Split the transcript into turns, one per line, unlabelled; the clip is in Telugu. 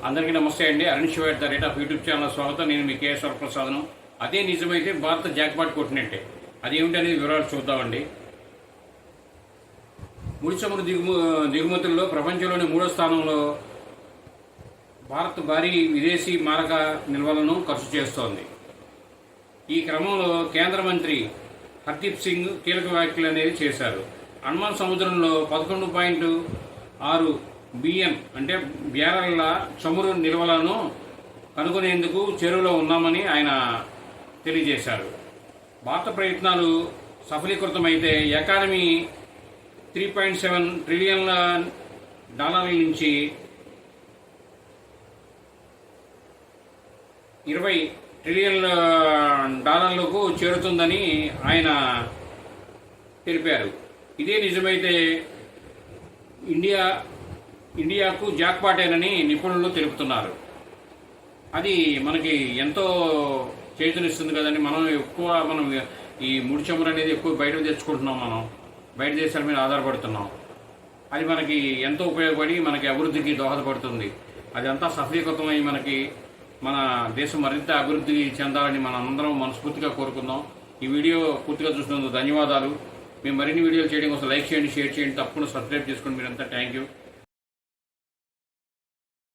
అందరికీ నమస్తే అండి. అరుణ్ శివ @ యూట్యూబ్ ఛానల్ స్వాగతం. నేను మీ కేఎస్ వరప్రసాదను. అదే నిజమైతే భారత జాక్పాట్ కొట్టినట్టే. అదేమిటి అనేది వివరాలు చూద్దామండి. ముడి చమురు దిగుమతుల్లో ప్రపంచంలోని 3వ స్థానంలో భారత్ భారీ విదేశీ మారక నిల్వలను ఖర్చు చేస్తోంది. ఈ క్రమంలో కేంద్ర మంత్రి హర్దీప్ సింగ్ కీలక వ్యాఖ్యలు అనేది చేశారు. అండమాన్ సముద్రంలో 11.6 బిలియన్ అంటే బ్యారెల్ల చమురు నిల్వలను కనుగొనేందుకు చెరువులో ఉన్నామని ఆయన తెలియజేశారు. భారత ప్రయత్నాలు సఫలీకృతమైతే ఎకానమీ $3.7 ట్రిలియన్ల నుంచి $20 ట్రిలియన్ల చేరుతుందని ఆయన తెలిపారు. ఇదే నిజమైతే ఇండియాకు జాక్పాటేనని నిపుణులు తెలుపుతున్నారు. అది మనకి ఎంతో చేతునిస్తుంది కదండి. మనం ఈ ముడి చమురు అనేది ఎక్కువ బయట తెచ్చుకుంటున్నాం. మనం బయట దేశాల మీద ఆధారపడుతున్నాం. అది మనకి ఎంతో ఉపయోగపడి మనకి అభివృద్ధికి దోహదపడుతుంది. అదంతా సఫలీకృతమై మన దేశం మరింత అభివృద్ధి చెందాలని మనం అందరం మనస్ఫూర్తిగా కోరుకుందాం. ఈ వీడియో పూర్తిగా చూసినందుకు ధన్యవాదాలు. మేము మరిన్ని వీడియోలు చేయడం కోసం లైక్ చేయండి, షేర్ చేయండి, తప్పకుండా సబ్స్క్రైబ్ చేసుకోండి. మీరంతా థ్యాంక్ యూ.